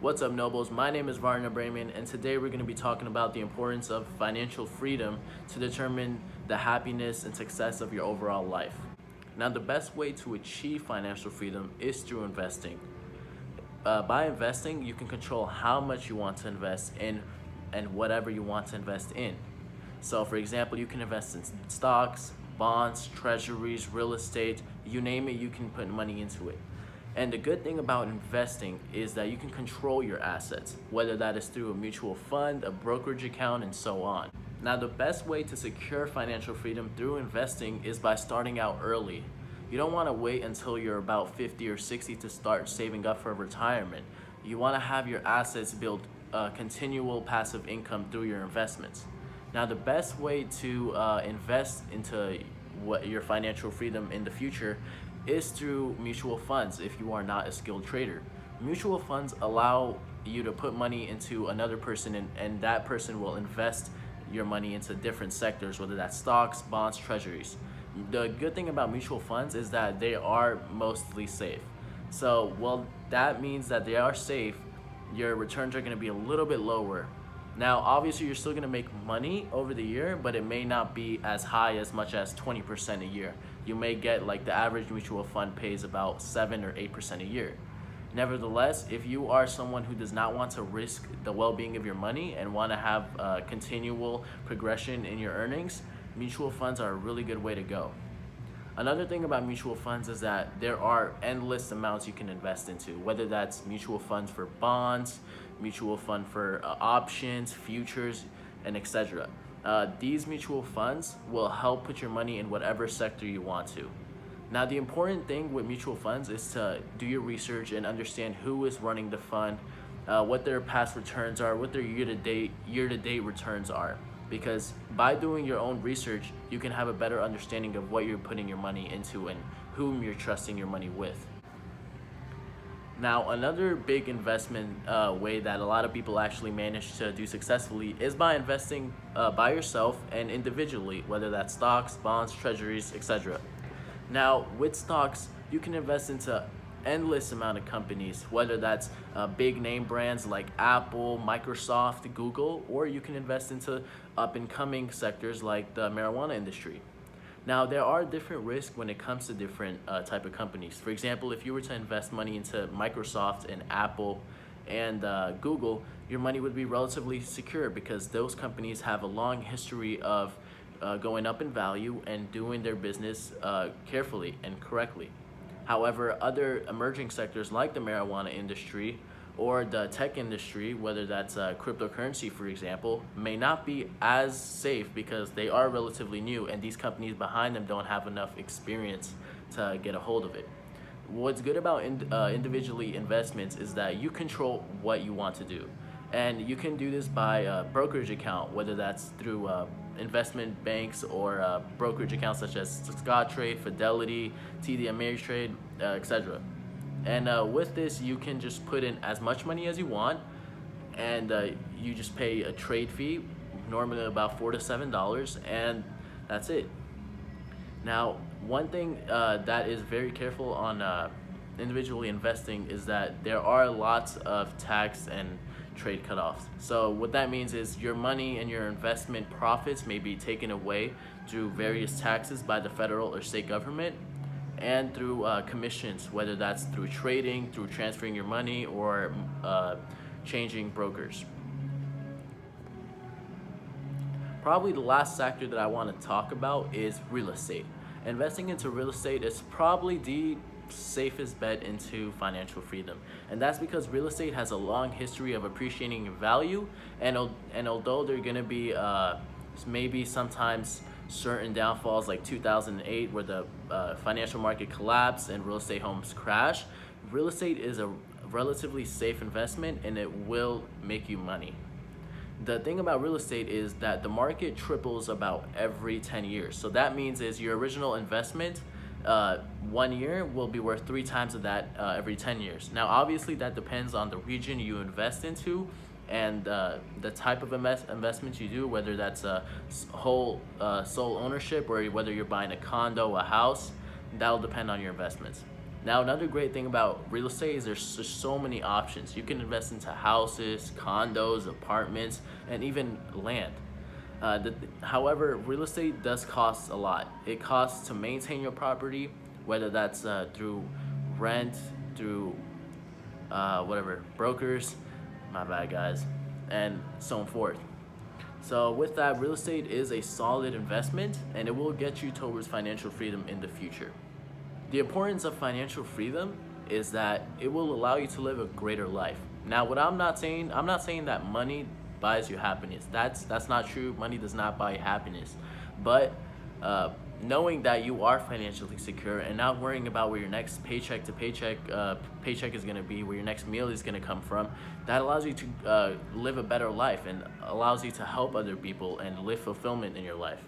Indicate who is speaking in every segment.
Speaker 1: What's up, Nobles? My name is Varna Brayman, and today we're going to be talking about the importance of financial freedom to determine the happiness and success of your overall life. Now, the best way to achieve financial freedom is through investing. By investing, you can control how much you want to invest in and whatever you want to invest in. So, for example, you can invest in stocks, bonds, treasuries, real estate, you name it, you can put money into it. And the good thing about investing is that you can control your assets, whether that is through a mutual fund, a brokerage account, and so on. Now, the best way to secure financial freedom through investing is by starting out early. You don't want to wait until you're about 50 or 60 to start saving up for retirement. You want to have your assets build continual passive income through your investments. Now, the best way to invest into your financial freedom in the future is through mutual funds if you are not a skilled trader. Mutual funds allow you to put money into another person, and that person will invest your money into different sectors, whether that's stocks, bonds, treasuries. The good thing about mutual funds is that they are mostly safe. So, well, that means that they are safe, your returns are going to be a little bit lower. Now, obviously, you're still going to make money over the year, but it may not be as high as much as 20% a year. You may get, like, the average mutual fund pays about 7 or 8% a year. Nevertheless, if you are someone who does not want to risk the well-being of your money and want to have continual progression in your earnings, mutual funds are a really good way to go. Another thing about mutual funds is that there are endless amounts you can invest into, whether that's mutual funds for bonds, mutual fund for options, futures, and etc. These mutual funds will help put your money in whatever sector you want to. Now, the important thing with mutual funds is to do your research and understand who is running the fund, what their past returns are, what their year-to-date returns are. Because by doing your own research, you can have a better understanding of what you're putting your money into and whom you're trusting your money with. Now, another big investment way that a lot of people actually manage to do successfully is by investing by yourself and individually, whether that's stocks, bonds, treasuries, etc. Now, with stocks, you can invest into endless amount of companies, whether that's big name brands like Apple, Microsoft, Google, or you can invest into up-and-coming sectors like the marijuana industry. Now, there are different risks when it comes to different type of companies. For example, if you were to invest money into Microsoft and Apple and Google, your money would be relatively secure because those companies have a long history of going up in value and doing their business carefully and correctly. However, other emerging sectors like the marijuana industry or the tech industry, whether that's cryptocurrency, for example, may not be as safe because they are relatively new and these companies behind them don't have enough experience to get a hold of it. What's good about individually investments is that you control what you want to do. And you can do this by a brokerage account, whether that's through investment banks or brokerage accounts such as Scottrade, Fidelity, TD Ameritrade, etc. And with this, you can just put in as much money as you want, and you just pay a trade fee, normally about $4 to $7, and that's it. Now, one thing that is very careful on individually investing is that there are lots of tax and trade cutoffs. So what that means is your money and your investment profits may be taken away through various taxes by the federal or state government and through commissions, whether that's through trading, through transferring your money, or changing brokers. Probably the last sector that I want to talk about is real estate. Investing into real estate is probably the safest bet into financial freedom, and that's because real estate has a long history of appreciating in value, and although there are going to be maybe sometimes certain downfalls like 2008 where the financial market collapsed and real estate homes crashed, real estate is a relatively safe investment and it will make you money. The thing about real estate is that the market triples about every 10 years. So that means is your original investment 1 year will be worth 3 times of that every 10 years. Now, obviously, that depends on the region you invest into and the type of investments you do, whether that's a whole sole ownership or whether you're buying a condo, a house. That'll depend on your investments. Now, another great thing about real estate is there's just so many options. You can invest into houses, condos, apartments, and even land. However, real estate does cost a lot. It costs to maintain your property, whether that's through rent, through whatever, brokers, my bad guys, and so on forth. So with that, real estate is a solid investment and it will get you towards financial freedom in the future. The importance of financial freedom is that it will allow you to live a greater life. Now, what I'm not saying that money buys you happiness. That's not true. Money does not buy happiness. But knowing that you are financially secure and not worrying about where your next paycheck to paycheck is going to be, where your next meal is going to come from, that allows you to live a better life and allows you to help other people and live fulfillment in your life.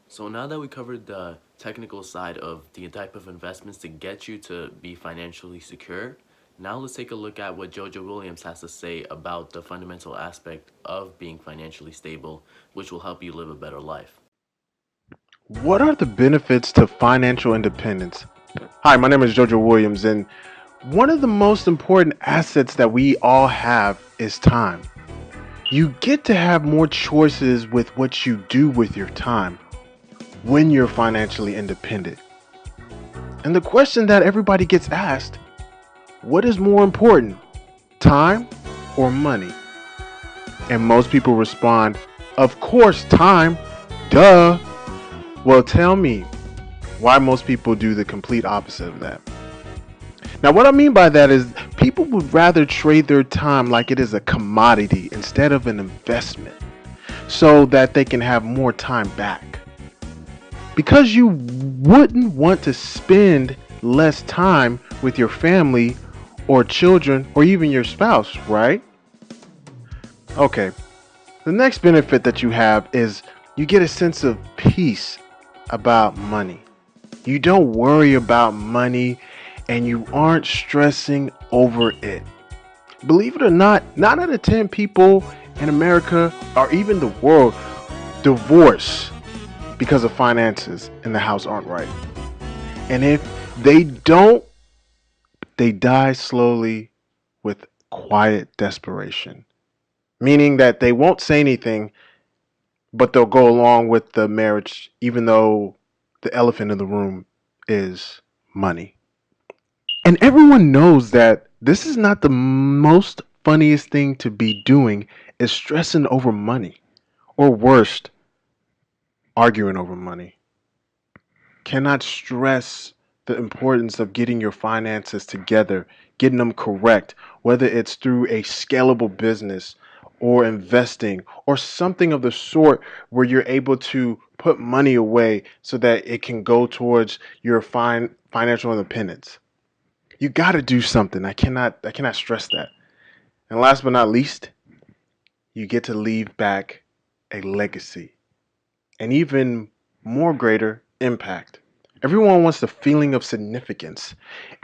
Speaker 1: So now that we covered the technical side of the type of investments to get you to be financially secure, now let's take a look at what Jojo Williams has to say about the fundamental aspect of being financially stable, which will help you live a better life.
Speaker 2: What are the benefits to financial independence? Hi, my name is Jojo Williams, and one of the most important assets that we all have is time. You get to have more choices with what you do with your time when you're financially independent. And the question that everybody gets asked, what is more important, time or money? And most people respond, of course, time, duh. Well, tell me why most people do the complete opposite of that. Now, what I mean by that is people would rather trade their time like it is a commodity instead of an investment so that they can have more time back. Because you wouldn't want to spend less time with your family or children or even your spouse, right? Okay, the next benefit that you have is you get a sense of peace about money. You don't worry about money and you aren't stressing over it. Believe it or not, 9 out of 10 people in America or even the world divorce because of finances in the house aren't right. And if they don't, they die slowly with quiet desperation, meaning that they won't say anything, but they'll go along with the marriage even though the elephant in the room is money. And everyone knows that this is not the most funniest thing to be doing is stressing over money, or worst, arguing over money. Cannot stress the importance of getting your finances together, getting them correct, whether it's through a scalable business or investing or something of the sort where you're able to put money away so that it can go towards your financial independence. You got to do something. I cannot stress that. And last but not least, you get to leave back a legacy, an even more greater impact. Everyone wants the feeling of significance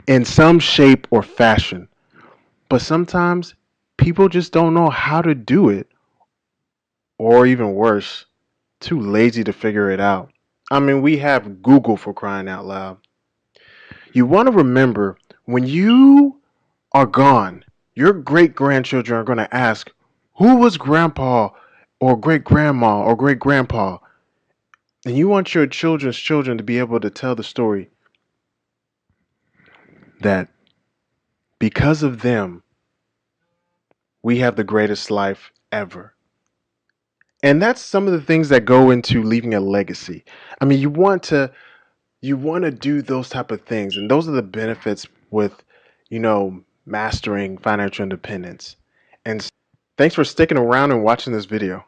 Speaker 2: in some shape or fashion, but sometimes people just don't know how to do it, or even worse, too lazy to figure it out. I mean, we have Google, for crying out loud. You want to remember when you are gone, your great grandchildren are going to ask, who was grandpa or great grandma or great grandpa? And you want your children's children to be able to tell the story that because of them, we have the greatest life ever. And that's some of the things that go into leaving a legacy. I mean, you want to do those type of things, and those are the benefits with, mastering financial independence. And thanks for sticking around and watching this video.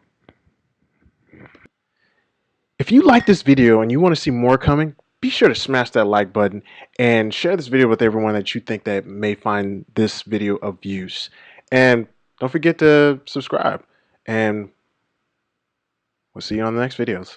Speaker 2: If you like this video and you want to see more coming, be sure to smash that like button and share this video with everyone that you think that may find this video of use. And don't forget to subscribe, and we'll see you on the next videos.